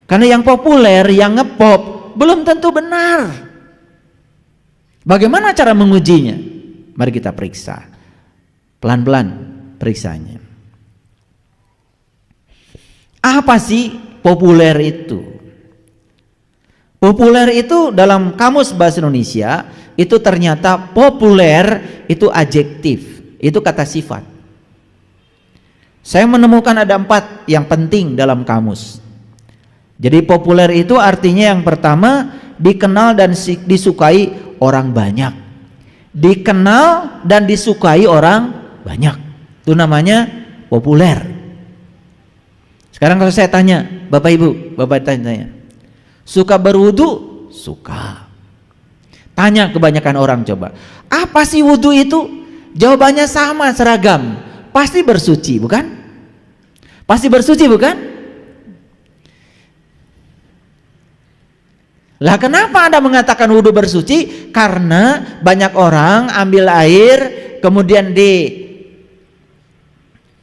Karena yang populer, yang ngepop belum tentu benar. Bagaimana cara mengujinya? Mari kita periksa. Pelan-pelan periksanya. Apa sih populer itu? Populer itu dalam kamus bahasa Indonesia itu ternyata populer itu adjektif, itu kata sifat. Saya menemukan ada 4 yang penting dalam kamus. Jadi populer itu artinya yang pertama dikenal dan disukai orang banyak. Dikenal dan disukai orang banyak. Itu namanya populer. Sekarang kalau saya tanya, Bapak Ibu, Bapak tanya, suka berwudu? Suka. Tanya kebanyakan orang coba, apa sih wudu itu? Jawabannya sama, seragam. Pasti bersuci, bukan? Pasti bersuci, bukan? Lah kenapa Anda mengatakan wudu bersuci? Karena banyak orang ambil air kemudian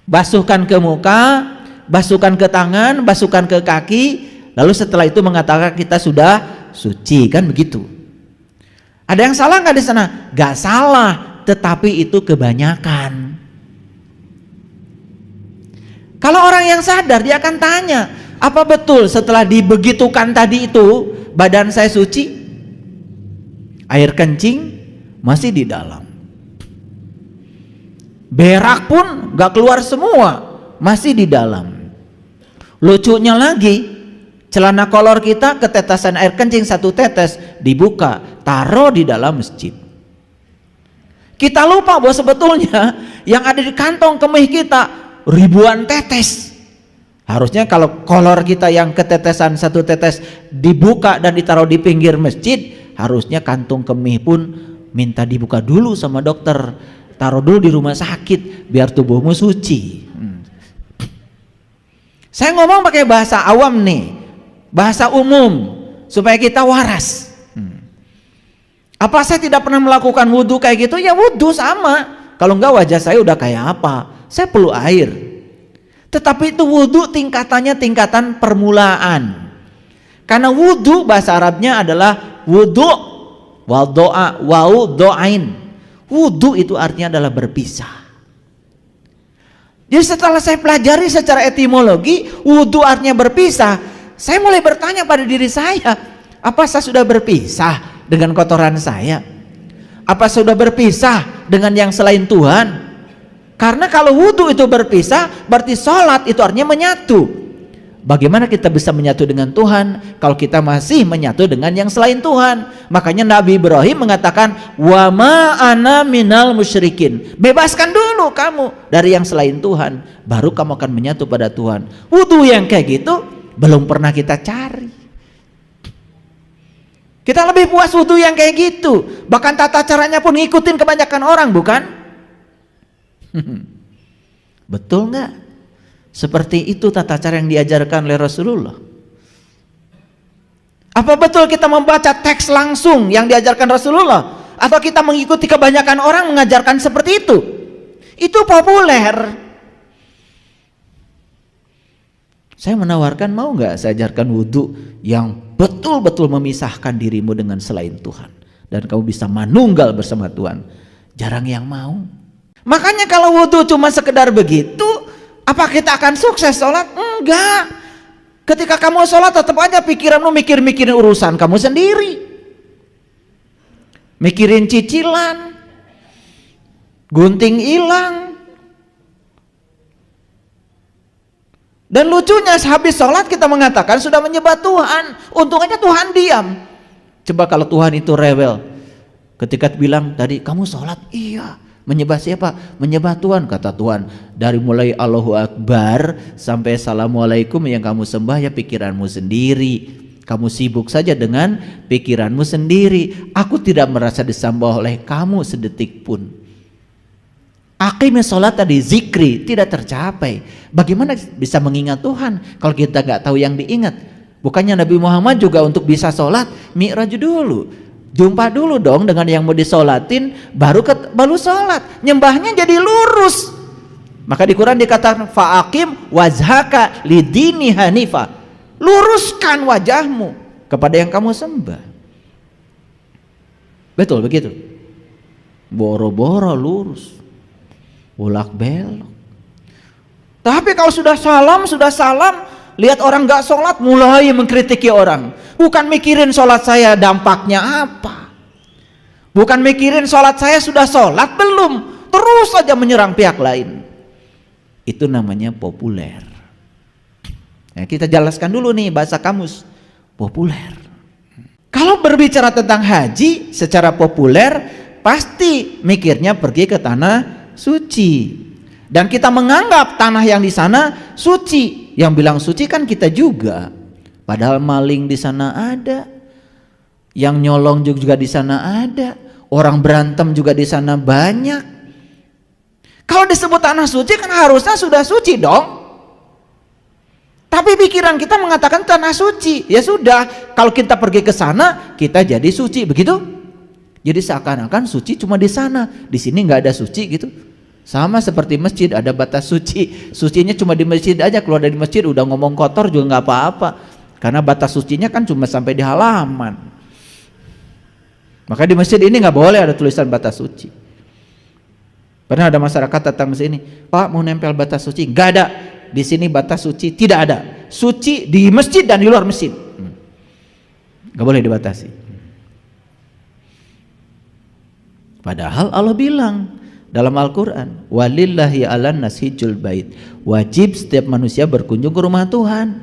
dibasuhkan ke muka, basuhkan ke tangan, basuhkan ke kaki, lalu setelah itu mengatakan kita sudah suci, kan begitu. Ada yang salah nggak di sana? Nggak salah, tetapi itu kebanyakan. Kalau orang yang sadar dia akan tanya, apa betul setelah dibegitukan tadi itu badan saya suci? Air kencing masih di dalam, berak pun gak keluar semua, masih di dalam. Lucunya lagi, celana kolor kita ketetesan air kencing 1 tetes, dibuka, taruh di dalam masjid. Kita lupa bahwa sebetulnya yang ada di kantong kemih kita ribuan tetes. Harusnya kalau kolor kita yang ketetesan 1 tetes dibuka dan ditaruh di pinggir masjid, harusnya kantung kemih pun minta dibuka dulu sama dokter, taruh dulu di rumah sakit biar tubuhmu suci. Saya ngomong pakai bahasa awam nih, bahasa umum supaya kita waras. Apa saya tidak pernah melakukan wudhu kayak gitu? Ya wudhu sama. Kalau enggak wajah saya udah kayak apa? Saya perlu air. Tetapi itu wudhu tingkatannya tingkatan permulaan. Karena wudhu bahasa Arabnya adalah wudhu wal doa wau doain. Wudhu itu artinya adalah berpisah. Jadi setelah saya pelajari secara etimologi wudhu artinya berpisah, saya mulai bertanya pada diri saya, apa saya sudah berpisah dengan kotoran saya? Apa sudah berpisah dengan yang selain Tuhan? Karena kalau wudhu itu berpisah, berarti sholat itu artinya menyatu. Bagaimana kita bisa menyatu dengan Tuhan kalau kita masih menyatu dengan yang selain Tuhan? Makanya Nabi Ibrahim mengatakan, wa ma ana minal musyrikin. Bebaskan dulu kamu dari yang selain Tuhan, baru kamu akan menyatu pada Tuhan. Wudhu yang kayak gitu belum pernah kita cari. Kita lebih puas wudhu yang kayak gitu. Bahkan tata caranya pun ngikutin kebanyakan orang, bukan? Betul nggak? Seperti itu tata cara yang diajarkan oleh Rasulullah. Apa betul kita membaca teks langsung yang diajarkan Rasulullah? Atau kita mengikuti kebanyakan orang mengajarkan seperti itu? Itu populer. Saya menawarkan, mau nggak saya ajarkan wudhu yang betul-betul memisahkan dirimu dengan selain Tuhan, dan kamu bisa manunggal bersama Tuhan. Jarang yang mau. Makanya kalau wudhu cuma sekedar begitu, apa kita akan sukses sholat? Enggak. Ketika kamu sholat tetap aja pikiranmu mikirin urusan kamu sendiri, mikirin cicilan, gunting hilang. Dan lucunya habis sholat kita mengatakan sudah menyembah Tuhan, untung aja Tuhan diam. Coba kalau Tuhan itu rewel, ketika bilang tadi kamu sholat, iya. Menyembah siapa? Menyembah Tuhan. Kata Tuhan, dari mulai Allahu Akbar sampai Assalamualaikum yang kamu sembah ya pikiranmu sendiri. Kamu sibuk saja dengan pikiranmu sendiri. Aku tidak merasa disembah oleh kamu sedetik pun. Aqimeh sholat tadi, zikri tidak tercapai. Bagaimana bisa mengingat Tuhan kalau kita nggak tahu yang diingat? Bukannya Nabi Muhammad juga untuk bisa sholat mi'raj dulu, jumpa dulu dong dengan yang mau disolatin, baru sholat, nyembahnya jadi lurus. Maka di Quran dikatakan fa'aqim wajhaka lidini hanifa, luruskan wajahmu kepada yang kamu sembah. Betul begitu? Boro-boro lurus, bolak belok. Tapi kalau sudah salam, lihat orang gak sholat, mulai mengkritiki orang. Bukan mikirin sholat saya dampaknya apa, bukan mikirin sholat saya sudah sholat belum, terus saja menyerang pihak lain. Itu namanya populer. Nah, kita jelaskan dulu nih bahasa kamus populer. Kalau berbicara tentang haji secara populer, pasti mikirnya pergi ke tanah suci. Dan kita menganggap tanah yang di sana suci. Yang bilang suci kan kita juga. Padahal maling di sana ada, yang nyolong juga di sana ada, orang berantem juga di sana banyak. Kalau disebut tanah suci kan harusnya sudah suci dong. Tapi pikiran kita mengatakan tanah suci. Ya sudah, kalau kita pergi ke sana kita jadi suci, begitu? Jadi seakan-akan suci cuma di sana, di sini nggak ada suci gitu. Sama seperti masjid, ada batas suci. Sucinya cuma di masjid aja, keluar dari masjid udah ngomong kotor juga nggak apa-apa. Karena batas sucinya kan cuma sampai di halaman. Maka di masjid ini nggak boleh ada tulisan batas suci. Pernah ada masyarakat datang ke sini, Pak mau nempel batas suci? Nggak ada. Di sini batas suci tidak ada. Suci di masjid dan di luar masjid. Nggak boleh dibatasi. Padahal Allah bilang dalam Al-Quran, walillahi 'alan nas hijjul bait, wajib setiap manusia berkunjung ke rumah Tuhan.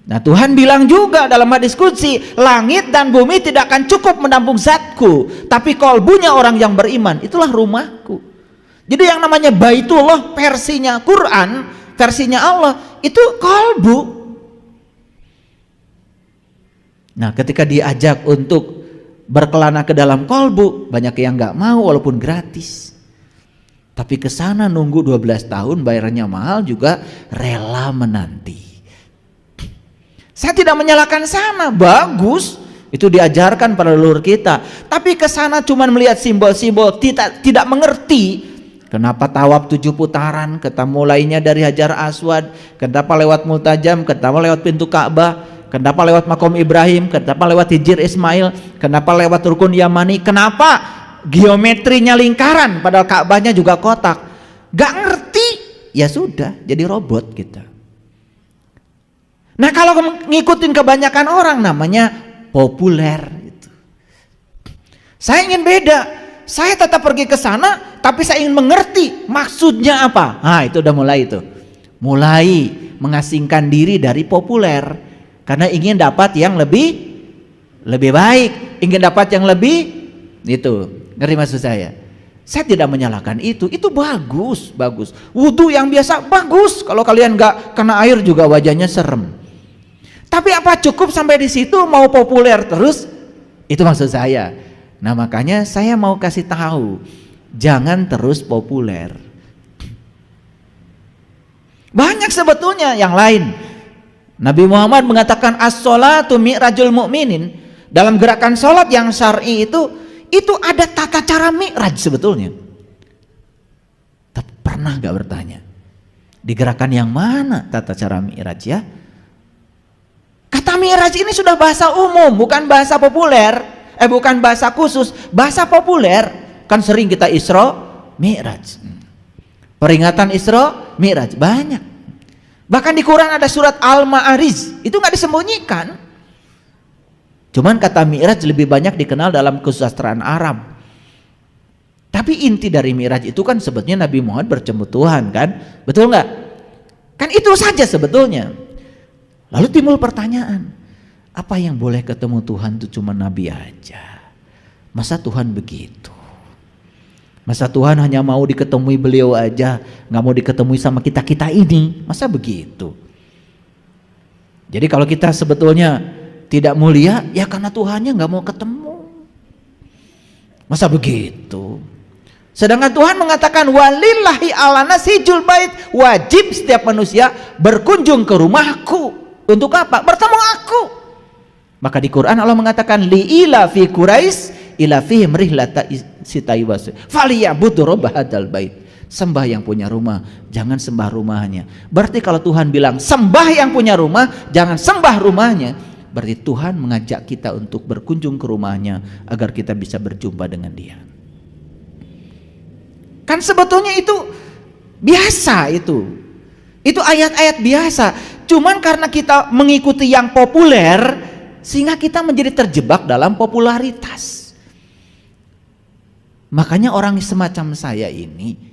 Nah, Tuhan bilang juga dalam hadis qudsi, langit dan bumi tidak akan cukup menampung zatku, tapi qalbunya orang yang beriman, itulah rumahku. Jadi yang namanya Baitullah versinya Quran, versinya Allah, itu qalbu. Nah, ketika diajak untuk berkelana ke dalam qalbu, banyak yang nggak mau walaupun gratis. Tapi ke sana nunggu 12 tahun, bayarannya mahal, juga rela menanti. Saya tidak menyalahkan sana, bagus, itu diajarkan pada leluhur kita. Tapi ke sana cuma melihat simbol-simbol, tidak mengerti kenapa tawaf 7 putaran, kenapa mulainya dari Hajar Aswad, kenapa lewat Multajam, kenapa lewat pintu Ka'bah, kenapa lewat Makom Ibrahim, kenapa lewat Hijir Ismail, kenapa lewat Rukun Yamani, kenapa geometrinya lingkaran padahal Ka'bahnya juga kotak. Gak ngerti, ya sudah jadi robot kita. Nah, kalau ngikutin kebanyakan orang namanya populer gitu. Saya ingin beda. Saya tetap pergi ke sana, tapi saya ingin mengerti maksudnya apa. Nah, itu udah mulai itu. Mulai mengasingkan diri dari populer karena ingin dapat yang lebih baik, ingin dapat yang lebih itu. Ngerti maksud saya? Saya tidak menyalahkan itu bagus. Wudhu yang biasa bagus. Kalau kalian nggak kena air juga wajahnya serem. Tapi apa cukup sampai di situ mau populer terus? Itu maksud saya. Nah, makanya saya mau kasih tahu, jangan terus populer. Banyak sebetulnya yang lain. Nabi Muhammad mengatakan as-sholatu mi'rajul mu'minin. Dalam gerakan sholat yang syar'i itu ada tata cara mi'raj sebetulnya. Tapi pernah gak bertanya, di gerakan yang mana tata cara mi'raj ya? Kata mi'raj ini sudah bahasa umum, bukan bahasa populer, bukan bahasa khusus, bahasa populer. Kan sering kita Isra Mi'raj, peringatan Isra Mi'raj banyak. Bahkan di Quran ada surat Al-Ma'arij, itu nggak disembunyikan. Cuman kata Mi'raj lebih banyak dikenal dalam kesusastraan Arab. Tapi inti dari Mi'raj itu kan sebetulnya Nabi Muhammad bertemu Tuhan, kan? Betul nggak? Kan itu saja sebetulnya. Lalu timbul pertanyaan, apa yang boleh ketemu Tuhan itu cuma Nabi aja? Masa Tuhan begitu? Masa Tuhan hanya mau diketemui beliau aja, nggak mau diketemui sama kita ini? Masa begitu? Jadi kalau kita sebetulnya tidak mulia, ya karena Tuhannya nggak mau ketemu. Masa begitu? Sedangkan Tuhan mengatakan walillahi 'alan nas hijjul bait, wajib setiap manusia berkunjung ke rumahku. Untuk apa? Bertemu aku. Maka di Quran Allah mengatakan li'ila fi Quraisy ila fihim rihlata sita'i was falyabudu rabb hadzal bait. Sembah yang punya rumah, jangan sembah rumahnya. Berarti kalau Tuhan bilang sembah yang punya rumah, jangan sembah rumahnya, berarti Tuhan mengajak kita untuk berkunjung ke rumahnya agar kita bisa berjumpa dengan Dia. Kan sebetulnya itu biasa itu. Itu ayat-ayat biasa. Cuman karena kita mengikuti yang populer, sehingga kita menjadi terjebak dalam popularitas. Makanya orang semacam saya ini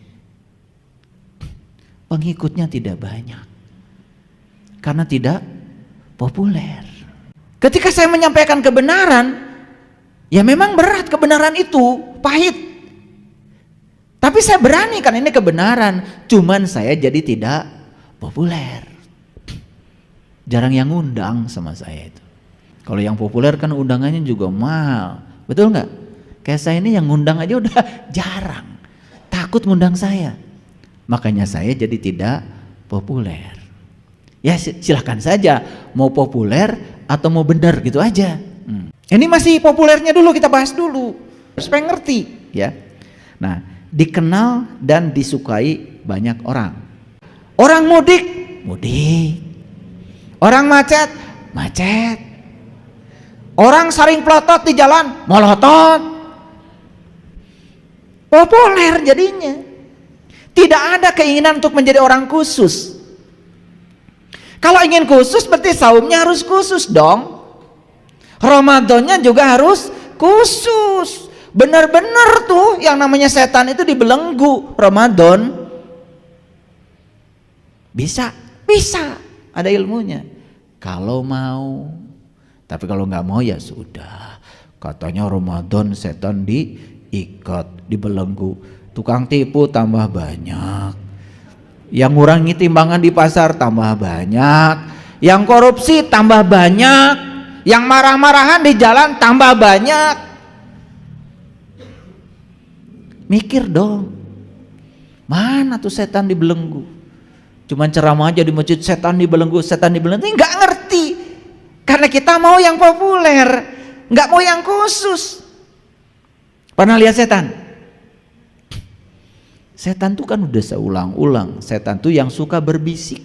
pengikutnya tidak banyak. Karena tidak populer. Ketika saya menyampaikan kebenaran, ya memang berat kebenaran itu, pahit. Tapi saya berani karena ini kebenaran. Cuman saya jadi tidak populer. Jarang yang ngundang sama saya itu. Kalau yang populer kan undangannya juga mahal. Betul nggak? Kayak saya ini yang ngundang aja udah jarang. Takut ngundang saya. Makanya saya jadi tidak populer. Ya silahkan saja mau populer atau mau benar gitu aja. Ini masih populernya dulu, kita bahas dulu supaya ngerti ya. Nah, dikenal dan disukai banyak orang. Orang mudik, mudik. Orang macet, macet. Orang saling pelotot di jalan, melotot. Populer jadinya. Tidak ada keinginan untuk menjadi orang khusus. Kalau ingin khusus berarti saumnya harus khusus dong. Ramadannya juga harus khusus. Benar-benar tuh yang namanya setan itu dibelenggu Ramadan. Bisa, bisa. Ada ilmunya. Kalau mau. Tapi kalau nggak mau ya sudah. Katanya Ramadan setan diikat, dibelenggu. Tukang tipu tambah banyak. Yang ngurangi timbangan di pasar tambah banyak. Yang korupsi tambah banyak. Yang marah-marahan di jalan tambah banyak. Mikir dong. Mana tuh setan dibelenggu? Cuman ceramah aja di masjid, setan dibelenggu, setan dibelenggu. Nggak ngerti. Karena kita mau yang populer, nggak mau yang khusus. Pernah lihat setan? Setan tuh kan udah seulang-ulang. Setan tuh yang suka berbisik.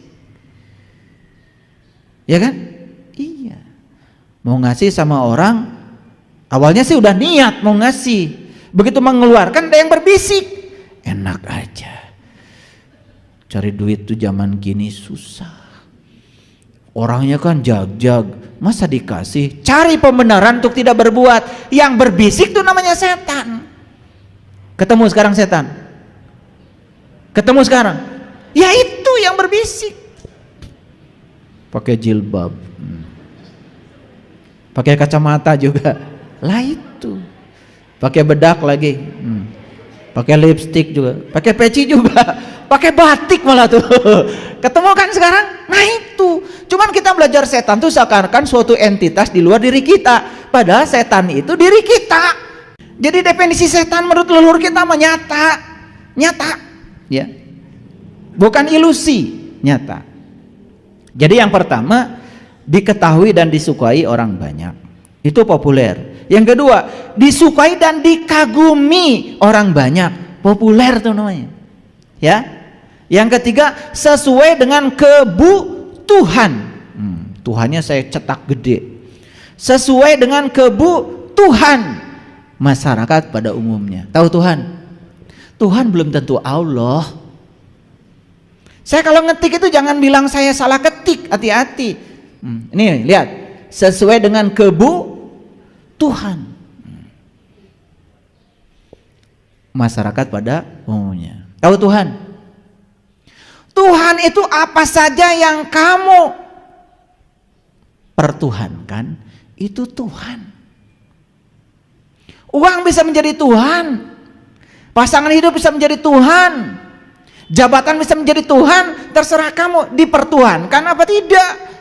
Ya kan? Iya. Mau ngasih sama orang, awalnya sih udah niat mau ngasih. Begitu mengeluarkan ada yang berbisik. Enak aja. Cari duit tuh zaman gini susah. Orangnya kan jag-jag, masa dikasih? Cari pembenaran untuk tidak berbuat. Yang berbisik tuh namanya setan. Ketemu sekarang setan? Ketemu sekarang? Ya itu yang berbisik. Pakai jilbab, pakai kacamata juga. Lah itu. Pakai bedak lagi, pakai lipstick juga, pakai peci juga, pakai batik malah tuh. Ketemu kan sekarang? Nah itu. Cuman kita belajar setan tuh seakan-akan suatu entitas di luar diri kita. Padahal setan itu diri kita. Jadi definisi setan menurut leluhur kita nyata. Nyata. Ya. Bukan ilusi, nyata. Jadi yang pertama, diketahui dan disukai orang banyak. Itu populer. Yang kedua, disukai dan dikagumi orang banyak. Populer tuh namanya. Ya. Yang ketiga, sesuai dengan kebutuhan. Tuhannya saya cetak gede. Sesuai dengan kebutuhan masyarakat pada umumnya. Tahu Tuhan? Tuhan belum tentu Allah. Saya kalau ngetik itu jangan bilang saya salah ketik, hati-hati. Ini lihat, sesuai dengan kebutuhan masyarakat pada umumnya. Tahu Tuhan? Tuhan itu apa saja yang kamu pertuhankan, itu Tuhan. Uang bisa menjadi Tuhan. Pasangan hidup bisa menjadi Tuhan. Jabatan bisa menjadi Tuhan. Terserah kamu dipertuhankan apa tidak.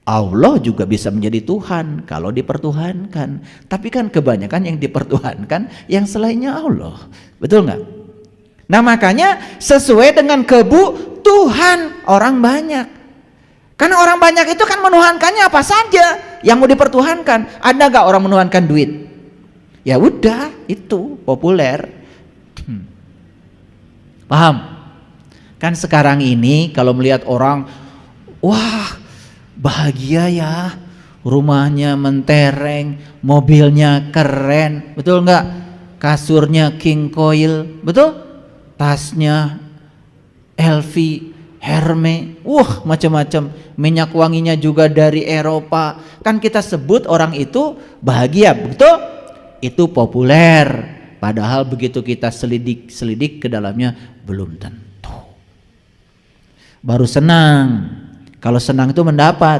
Allah juga bisa menjadi Tuhan kalau dipertuhankan. Tapi kan kebanyakan yang dipertuhankan yang selainnya Allah. Betul nggak? Nah makanya sesuai dengan kebutuhan orang banyak. Karena orang banyak itu kan menuhankannya apa saja yang mau dipertuhankan. Ada nggak orang menuhankan duit? Ya udah, itu populer. Paham? Kan sekarang ini kalau melihat orang, wah bahagia ya, rumahnya mentereng, mobilnya keren, betul nggak? Kasurnya king coil, betul? Tasnya LV, Hermes, wah macam-macam, minyak wanginya juga dari Eropa. Kan kita sebut orang itu bahagia, betul? Itu populer. Padahal begitu kita selidik ke dalamnya belum tentu. Baru senang. Kalau senang itu mendapat.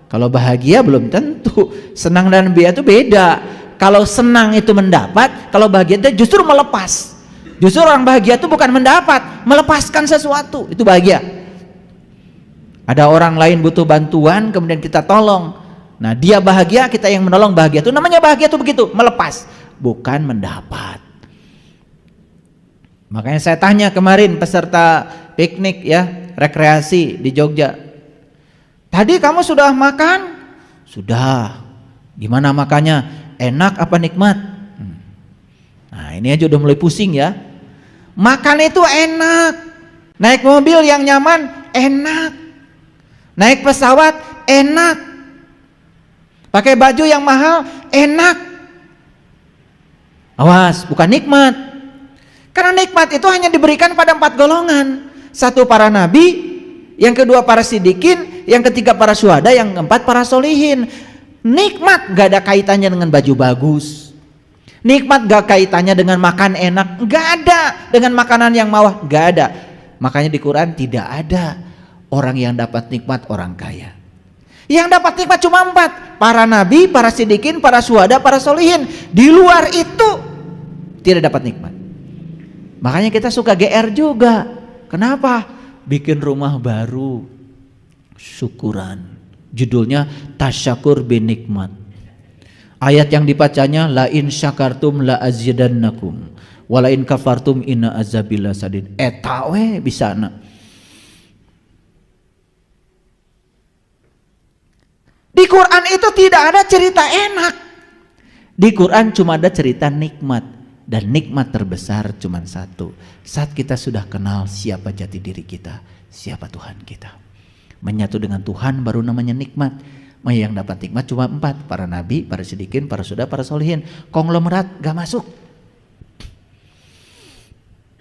Kalau bahagia belum tentu. Senang dan bahagia itu beda. Kalau senang itu mendapat, kalau bahagia itu justru melepas. Justru orang bahagia itu bukan mendapat, melepaskan sesuatu, itu bahagia. Ada orang lain butuh bantuan, kemudian kita tolong. Nah dia bahagia, kita yang menolong bahagia. Itu namanya bahagia itu begitu, melepas, bukan mendapat. Makanya saya tanya kemarin peserta piknik ya, rekreasi di Jogja. Tadi kamu sudah makan? Sudah. Gimana makannya? Enak apa nikmat? Nah ini aja udah mulai pusing ya. Makan itu enak. Naik mobil yang nyaman enak. Naik pesawat enak. Pakai baju yang mahal enak. Awas, bukan nikmat. Karena nikmat itu hanya diberikan pada 4 golongan. 1 para nabi, yang kedua para sidikin, yang ketiga para syuhada, yang keempat para solihin. Nikmat gak ada kaitannya dengan baju bagus. Nikmat gak kaitannya dengan makan enak, gak ada. Dengan makanan yang mewah, gak ada. Makanya di Quran tidak ada orang yang dapat nikmat orang kaya. Yang dapat nikmat cuma 4, para nabi, para sidikin, para syuhada, para solihin. Di luar itu tidak dapat nikmat. Makanya kita suka GR juga. Kenapa? Bikin rumah baru, syukuran. Judulnya tasyakur binikmat. Ayat yang dibacanya la in syakartum la azidannakum wa la in kafartum inna azabil lasadid. Eta we bisana. Di Quran itu tidak ada cerita enak. Di Quran cuma ada cerita nikmat. Dan nikmat terbesar cuma 1. Saat kita sudah kenal siapa jati diri kita, siapa Tuhan kita, menyatu dengan Tuhan baru namanya nikmat. Yang dapat nikmat cuma 4, para nabi, para sidikin, para syuhada, para solihin. Konglomerat gak masuk.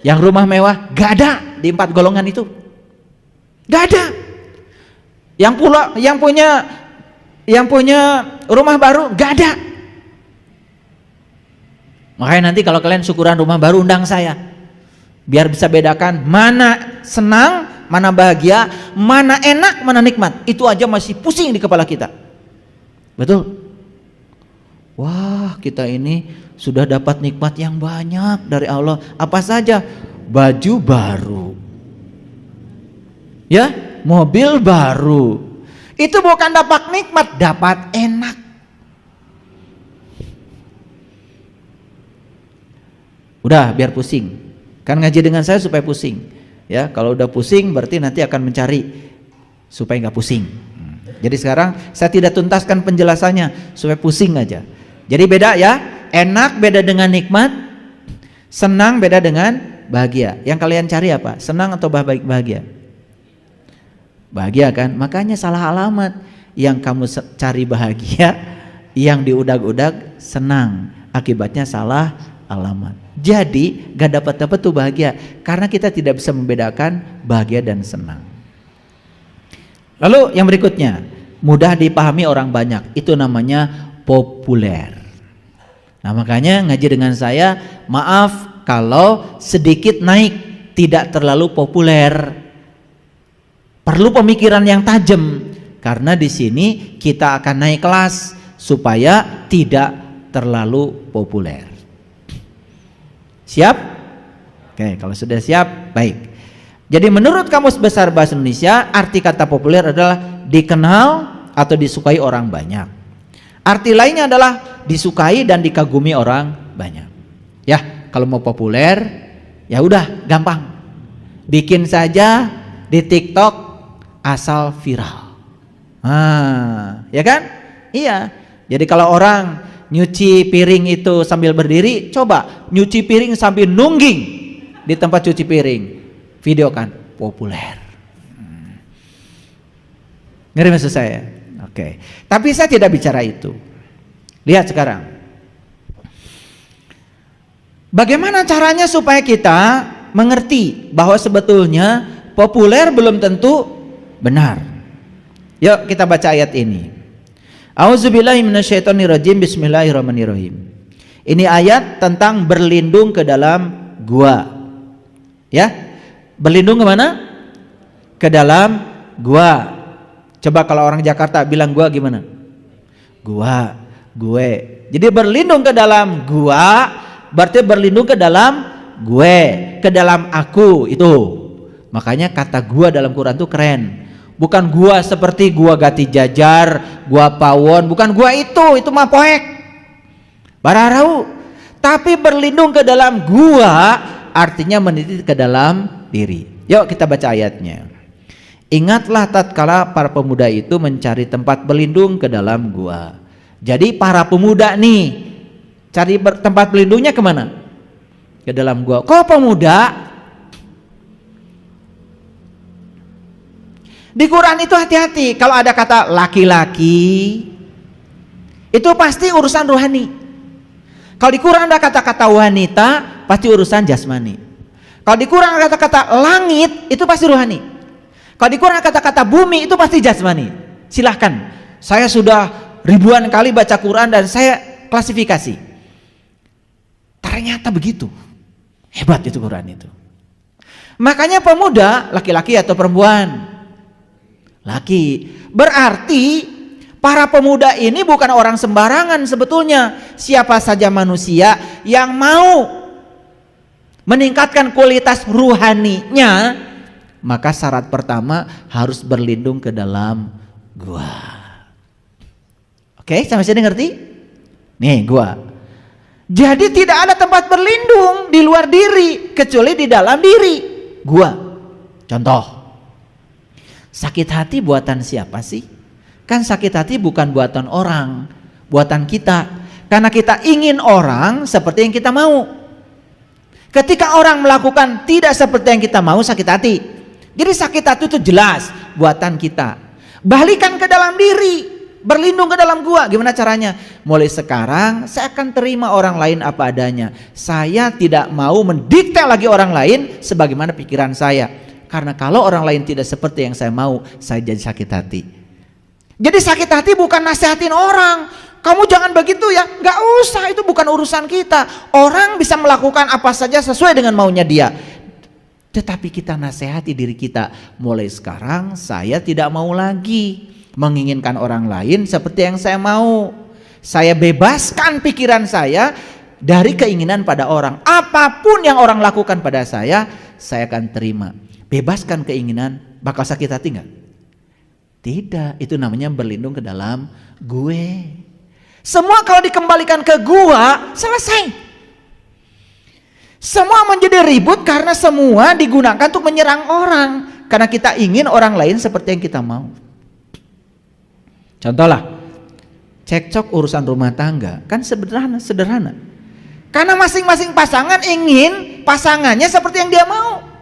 Yang rumah mewah gak ada di 4 golongan itu, gak ada. Yang punya rumah baru gak ada. Makanya nanti kalau kalian syukuran rumah baru undang saya, biar bisa bedakan mana senang, mana bahagia, mana enak, mana nikmat. Itu aja masih pusing di kepala kita. Betul? Wah, kita ini sudah dapat nikmat yang banyak dari Allah. Apa saja? Baju baru, ya, mobil baru. Itu bukan dapat nikmat, dapat enak. Udah biar pusing. Kan ngaji dengan saya supaya pusing. Ya, kalau udah pusing berarti nanti akan mencari supaya nggak pusing. Jadi sekarang saya tidak tuntaskan penjelasannya supaya pusing aja. Jadi beda ya, enak beda dengan nikmat, senang beda dengan bahagia. Yang kalian cari apa? Senang atau bahagia? Bahagia kan? Makanya salah alamat. Yang kamu cari bahagia, yang diudag-udag senang. Akibatnya salah alamat. Jadi gak dapat tuh bahagia karena kita tidak bisa membedakan bahagia dan senang. Lalu yang berikutnya, mudah dipahami orang banyak, itu namanya populer. Nah makanya ngaji dengan saya, maaf kalau sedikit naik, tidak terlalu populer. Perlu pemikiran yang tajam karena di sini kita akan naik kelas supaya tidak terlalu populer. Siap? Oke, kalau sudah siap, baik. Jadi menurut Kamus Besar Bahasa Indonesia, arti kata populer adalah dikenal atau disukai orang banyak. Arti lainnya adalah disukai dan dikagumi orang banyak. Ya, kalau mau populer, ya udah gampang. Bikin saja di TikTok asal viral. Ya kan? Iya. Jadi kalau orang nyuci piring itu sambil berdiri, coba nyuci piring sambil nungging. di tempat cuci piring, videokan, populer. Ngerti maksud saya? Oke. Tapi saya tidak bicara itu. Lihat sekarang. Bagaimana caranya supaya kita mengerti bahwa sebetulnya populer belum tentu benar. Yuk kita baca ayat ini. A'udzubillahi minasyaitonirrajim. Bismillahirrahmanirrahim. Ini ayat tentang berlindung ke dalam gua. Ya. Berlindung ke mana? Ke dalam gua. Coba kalau orang Jakarta bilang gua gimana? Gua, gue. Jadi berlindung ke dalam gua berarti berlindung ke dalam gue, ke dalam aku itu. Makanya kata gua dalam Quran itu keren. Bukan gua seperti gua Gati Jajar, gua Pawon, bukan gua itu mah poek. Bararau. Tapi berlindung ke dalam gua artinya meniti ke dalam diri. Yuk kita baca ayatnya. Ingatlah tatkala para pemuda itu mencari tempat berlindung ke dalam gua. Jadi para pemuda nih cari tempat berlindungnya kemana? Ke dalam gua. Kok pemuda? Di Quran itu hati-hati. Kalau ada kata laki-laki, itu pasti urusan rohani. Kalau di Quran ada kata-kata wanita, pasti urusan jasmani. Kalau di Quran ada kata-kata langit, itu pasti rohani. Kalau di Quran kata-kata bumi itu pasti jasmani. Silahkan. Saya sudah ribuan kali baca Quran dan saya klasifikasi. Ternyata begitu. Hebat itu Quran itu. Makanya pemuda, laki-laki atau perempuan? Laki. Berarti para pemuda ini bukan orang sembarangan sebetulnya. Siapa saja manusia yang mau meningkatkan kualitas ruhaninya, maka syarat pertama harus berlindung ke dalam gua. Oke, sampai sini ngerti? Nih gua. Jadi tidak ada tempat berlindung di luar diri kecuali di dalam diri. Gua. Contoh. Sakit hati buatan siapa sih? Kan sakit hati bukan buatan orang, buatan kita. Karena kita ingin orang seperti yang kita mau. Ketika orang melakukan tidak seperti yang kita mau, sakit hati. Jadi sakit hati itu jelas buatan kita. Balikan ke dalam diri, berlindung ke dalam gua. Gimana caranya? Mulai sekarang saya akan terima orang lain apa adanya. Saya tidak mau mendikte lagi orang lain sebagaimana pikiran saya. Karena kalau orang lain tidak seperti yang saya mau, saya jadi sakit hati. Jadi sakit hati bukan nasihatin orang. Kamu jangan begitu ya, nggak usah, itu bukan urusan kita. Orang bisa melakukan apa saja sesuai dengan maunya dia. Tetapi kita nasihati diri kita, mulai sekarang saya tidak mau lagi menginginkan orang lain seperti yang saya mau. Saya bebaskan pikiran saya dari keinginan pada orang. Apapun yang orang lakukan pada saya akan terima. Bebaskan keinginan, bakal sakit hati nggak? Tidak, itu namanya berlindung ke dalam gue. Semua kalau dikembalikan ke gua, selesai. Semua menjadi ribut karena semua digunakan untuk menyerang orang. Karena kita ingin orang lain seperti yang kita mau. Contohlah, cekcok urusan rumah tangga, kan sederhana. Karena masing-masing pasangan ingin pasangannya seperti yang dia mau.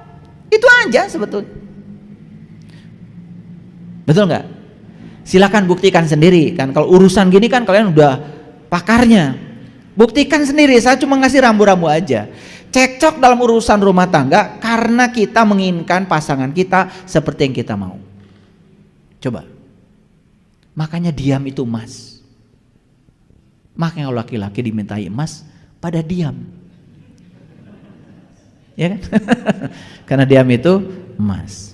Itu aja sebetulnya. Betul nggak? Silakan buktikan sendiri kan. Kalau urusan gini kan kalian udah pakarnya. Buktikan sendiri, saya cuma ngasih rambu-rambu aja. Cekcok dalam urusan rumah tangga karena kita menginginkan pasangan kita seperti yang kita mau. Coba. Makanya diam itu emas. Makanya laki-laki dimintai emas pada diam. Ya kan? Karena diam itu emas.